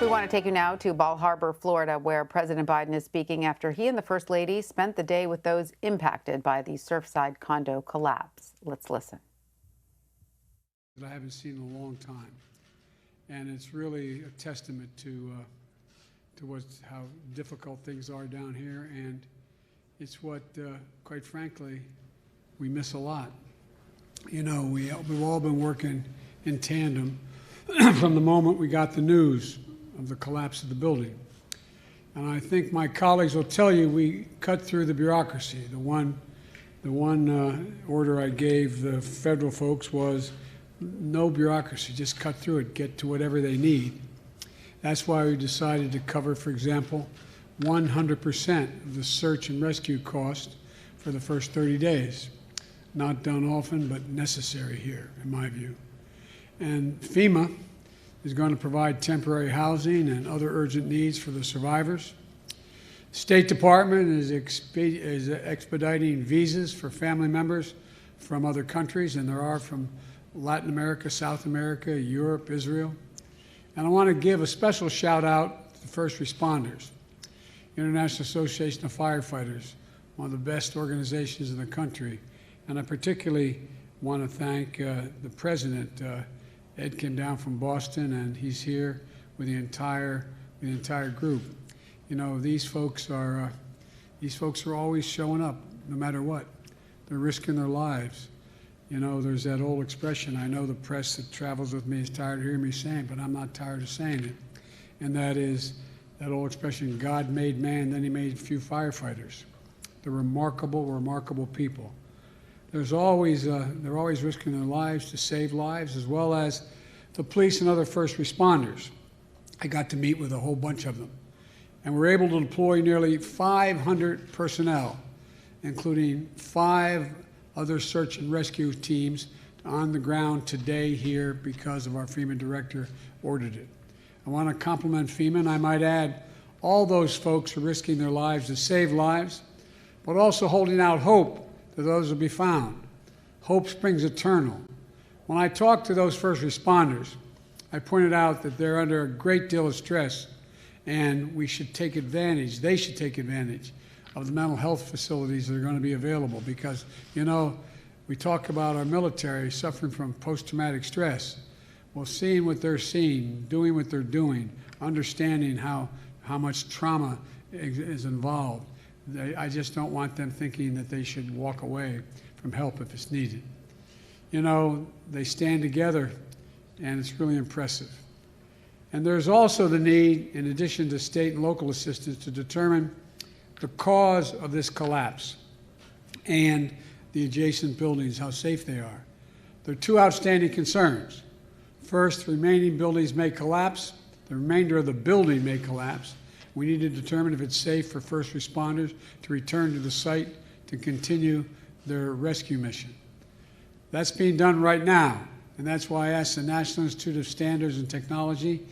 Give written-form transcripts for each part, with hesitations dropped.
We want to take you now to Bal Harbour, Florida, where President Biden is speaking after he and the First Lady spent the day with those impacted by the Surfside condo collapse. Let's listen. I haven't seen in a long time, and it's really a testament to how difficult things are down here, and it's what, quite frankly, we miss a lot. You know, we've all been working in tandem from the moment we got the news of the collapse of the building. And I think my colleagues will tell you we cut through the bureaucracy. The one order I gave the federal folks was no bureaucracy, just cut through it, get to whatever they need. That's why we decided to cover, for example, 100% of the search and rescue cost for the first 30 days. Not done often, but necessary here, in my view. And FEMA is going to provide temporary housing and other urgent needs for the survivors. State Department is expediting visas for family members from other countries, and there are from Latin America, South America, Europe, Israel. And I want to give a special shout out to the first responders. International Association of Firefighters, one of the best organizations in the country. And I particularly want to thank the president. Ed came down from Boston, and he's here with the entire group. You know, these folks are always showing up, no matter what. They're risking their lives. You know, there's that old expression, I know the press that travels with me is tired of hearing me saying, but I'm not tired of saying it. And that is that old expression, God made man, then he made a few firefighters. They're remarkable, remarkable people. They're always risking their lives to save lives, as well as the police and other first responders. I got to meet with a whole bunch of them. And we're able to deploy nearly 500 personnel, including 5 other search and rescue teams on the ground today here because of our FEMA director ordered it. I want to compliment FEMA, and I might add, all those folks are risking their lives to save lives, but also holding out hope that those will be found. Hope springs eternal. When I talked to those first responders, I pointed out that they're under a great deal of stress, and we should take advantage, they should take advantage of the mental health facilities that are going to be available, because, you know, we talk about our military suffering from post-traumatic stress. Well, seeing what they're seeing, doing what they're doing, understanding how much trauma is involved, I just don't want them thinking that they should walk away from help if it's needed. You know, they stand together, and it's really impressive. And there's also the need, in addition to state and local assistance, to determine the cause of this collapse and the adjacent buildings, how safe they are. There are 2 outstanding concerns. First, the remaining buildings may collapse. The remainder of the building may collapse. We need to determine if it's safe for first responders to return to the site to continue their rescue mission. That's being done right now, and that's why I asked the National Institute of Standards and Technology,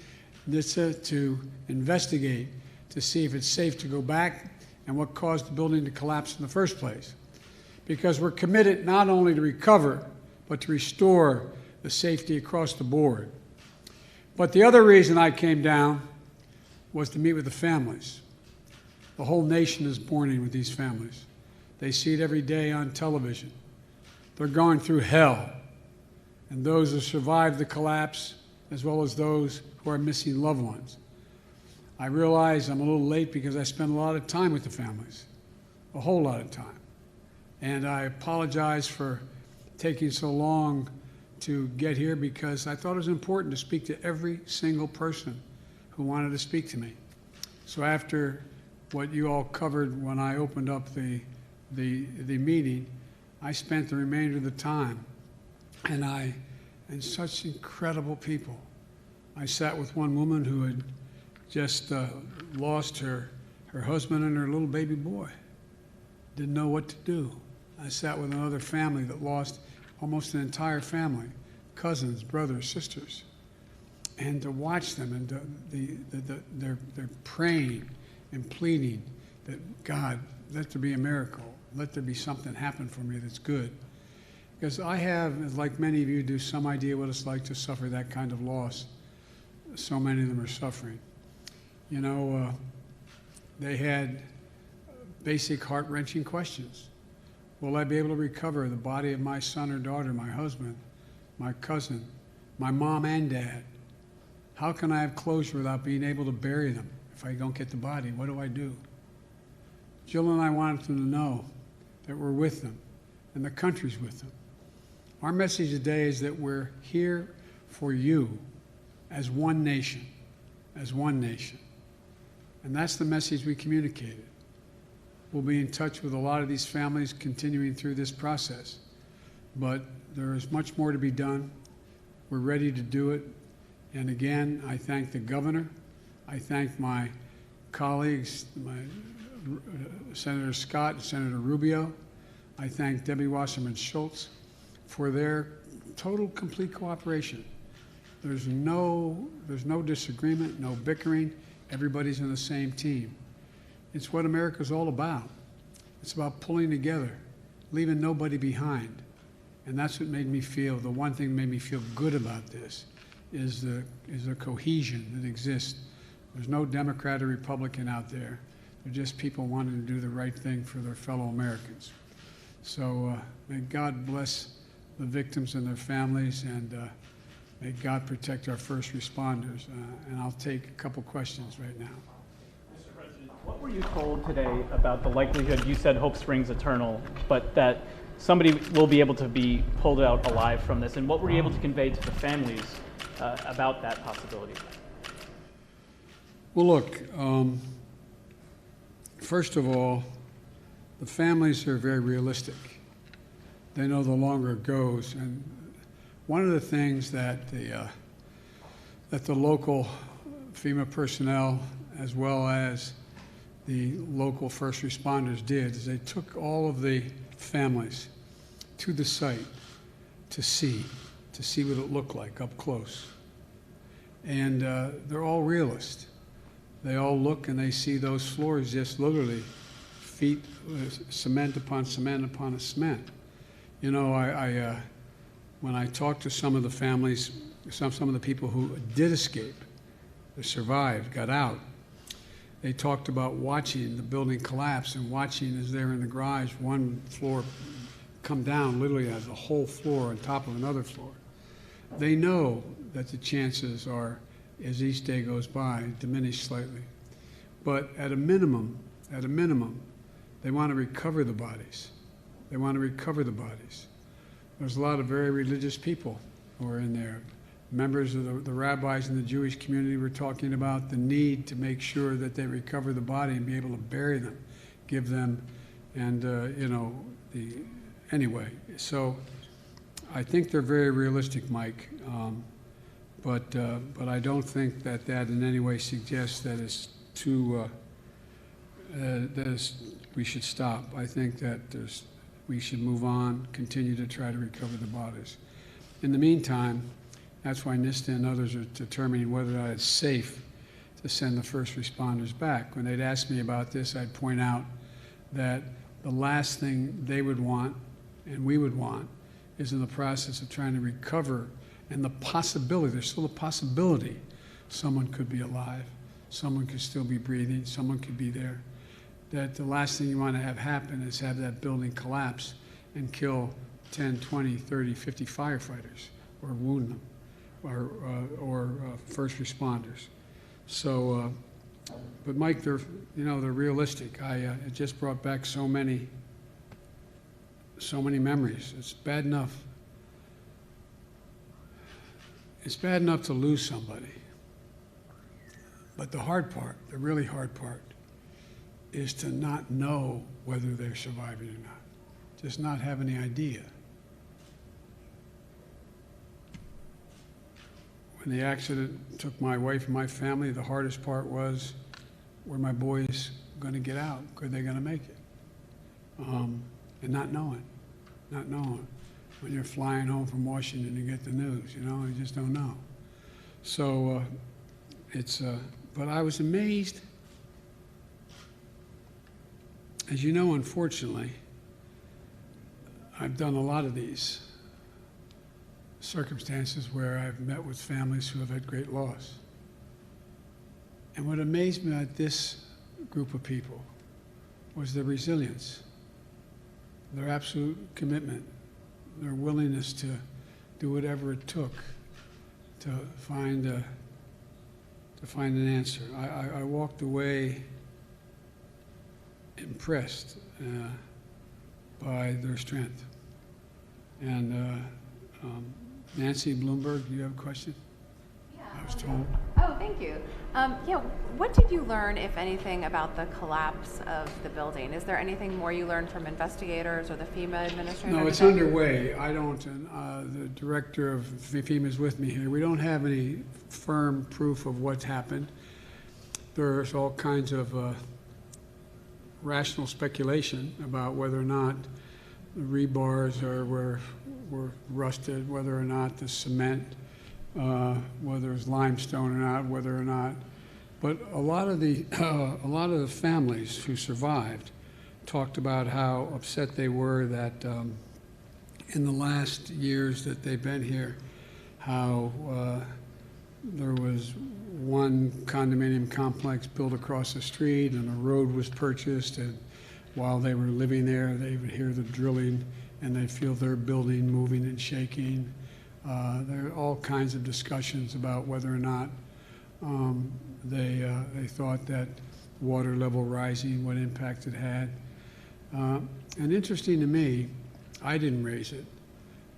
NHTSA, to investigate to see if it's safe to go back and what caused the building to collapse in the first place. Because we're committed not only to recover, but to restore the safety across the board. But the other reason I came down was to meet with the families. The whole nation is mourning with these families. They see it every day on television. They're going through hell. And those who survived the collapse, as well as those who are missing loved ones. I realize I'm a little late because I spent a lot of time with the families, a whole lot of time. And I apologize for taking so long to get here, because I thought it was important to speak to every single person who wanted to speak to me. So after what you all covered when I opened up the meeting, I spent the remainder of the time, and such incredible people. I sat with one woman who had just lost her husband and her little baby boy. Didn't know what to do. I sat with another family that lost almost an entire family, cousins, brothers, sisters. And to watch them, and they're praying and pleading that, God, let there be a miracle. Let there be something happen for me that's good. Because I have, like many of you do, some idea what it's like to suffer that kind of loss. So many of them are suffering. You know, they had basic heart-wrenching questions. Will I be able to recover the body of my son or daughter, my husband, my cousin, my mom and dad? How can I have closure without being able to bury them? If I don't get the body, what do I do? Jill and I wanted them to know that we're with them and the country's with them. Our message today is that we're here for you as one nation, as one nation. And that's the message we communicated. We'll be in touch with a lot of these families continuing through this process. But there is much more to be done. We're ready to do it. And again, I thank the governor. I thank my colleagues, Senator Scott and Senator Rubio. I thank Debbie Wasserman Schultz for their total, complete cooperation. There's no disagreement, no bickering. Everybody's in the same team. It's what America's all about. It's about pulling together, leaving nobody behind. And that's what made me feel, the one thing that made me feel good about this is the cohesion that exists. There's no Democrat or Republican out there. They're just people wanting to do the right thing for their fellow Americans. So may God bless the victims and their families, and may God protect our first responders. And I'll take a couple questions right now. Mr. President, what were you told today about the likelihood, you said hope springs eternal, but that somebody will be able to be pulled out alive from this, and what were you able to convey to the families about that possibility? Well, look, first of all, the families are very realistic. They know the longer it goes. And one of the things that the local FEMA personnel, as well as the local first responders did, is they took all of the families to the site to see what it looked like up close. And they're all realists. They all look and they see those floors just literally feet, cement upon cement upon cement. You know, when I talked to some of the families, some of the people who did escape, who survived, got out, they talked about watching the building collapse and watching as they're in the garage, one floor come down literally as a whole floor on top of another floor. They know that the chances are, as each day goes by, diminish slightly. But at a minimum, they want to recover the bodies. They want to recover the bodies. There's a lot of very religious people who are in there. Members of the rabbis in the Jewish community were talking about the need to make sure that they recover the body and be able to bury them, give them, and anyway. So I think they're very realistic, Mike. But I don't think that in any way suggests that it's too we should stop. I think that we should move on, continue to try to recover the bodies. In the meantime, that's why NISTA and others are determining whether or not it's safe to send the first responders back. When they'd ask me about this, I'd point out that the last thing they would want and we would want is in the process of trying to recover, and the possibility, there's still a possibility someone could be alive, someone could still be breathing, someone could be there, that the last thing you want to have happen is have that building collapse and kill 10, 20, 30, 50 firefighters or wound them or first responders. So, but Mike, they're realistic. It just brought back so many memories. It's bad enough. It's bad enough to lose somebody. But the hard part, the really hard part, is to not know whether they're surviving or not. Just not have any idea. When the accident took my wife and my family, the hardest part was, were my boys going to get out? Are they going to make it? And not knowing. When you're flying home from Washington to get the news, you just don't know. So but I was amazed. As you know, unfortunately, I've done a lot of these circumstances where I've met with families who have had great loss. And what amazed me about this group of people was their resilience, their absolute commitment, their willingness to do whatever it took to find an answer. I walked away impressed by their strength. And Nancy Bloomberg, do you have a question? Yeah. I was told. Oh, thank you. Yeah, what did you learn, if anything, about the collapse of the building? Is there anything more you learned from investigators or the FEMA administrator? No, it's underway. I don't, and the director of FEMA is with me here. We don't have any firm proof of what's happened. There's all kinds of rational speculation about whether or not the rebars were rusted, whether or not the cement, whether it's limestone or not, whether or not. But a lot of the families who survived talked about how upset they were that in the last years that they've been here, how there was one condominium complex built across the street and a road was purchased, and while they were living there, they would hear the drilling and they'd feel their building moving and shaking. There are all kinds of discussions about whether or not they thought that water level rising, what impact it had. And interesting to me, I didn't raise it,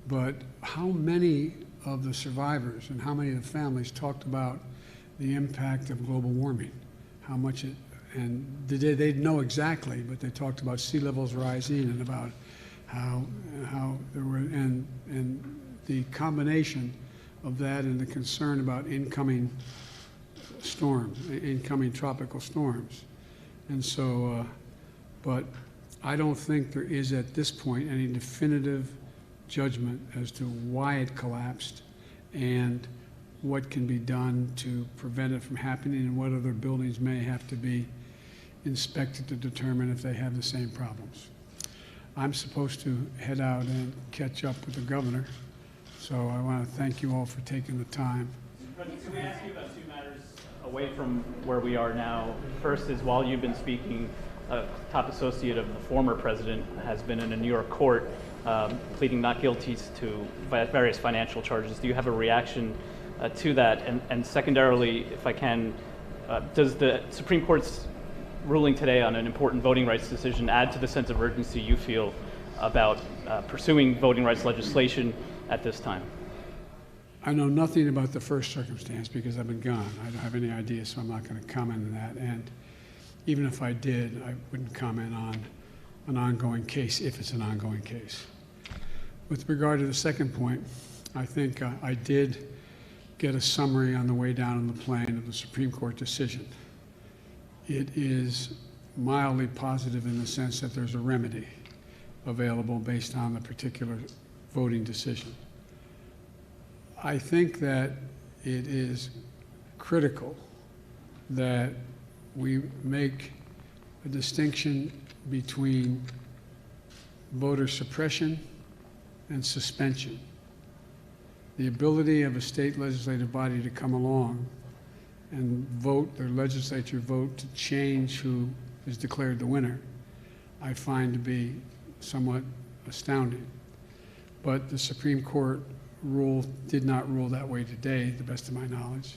but how many of the survivors and how many of the families talked about the impact of global warming, how much it, and they didn't know exactly, but they talked about sea levels rising and about how there were, and the combination of that and the concern about incoming storms, incoming tropical storms. And so, but I don't think there is at this point any definitive judgment as to why it collapsed and what can be done to prevent it from happening and what other buildings may have to be inspected to determine if they have the same problems. I'm supposed to head out and catch up with the governor, so I want to thank you all for taking the time. President, can we ask you about two matters away from where we are now? First is, while you've been speaking, a top associate of the former president has been in a New York court pleading not guilty to various financial charges. Do you have a reaction to that? And secondarily, if I can, does the Supreme Court's ruling today on an important voting rights decision add to the sense of urgency you feel about pursuing voting rights legislation at this time? I know nothing about the first circumstance because I've been gone. I don't have any idea, so I'm not going to comment on that. And even if I did, I wouldn't comment on an ongoing case if it's an ongoing case. With regard to the second point, I think I did get a summary on the way down on the plane of the Supreme Court decision. It is mildly positive in the sense that there's a remedy available based on the particular voting decision. I think that it is critical that we make a distinction between voter suppression and suspension. The ability of a state legislative body to come along and vote, their legislature vote to change who is declared the winner, I find to be somewhat astounding. But the Supreme Court did not rule that way today, to the best of my knowledge.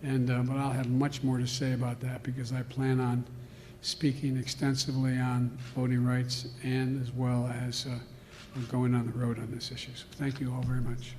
And but I'll have much more to say about that because I plan on speaking extensively on voting rights and as well as going on the road on this issue. So thank you all very much.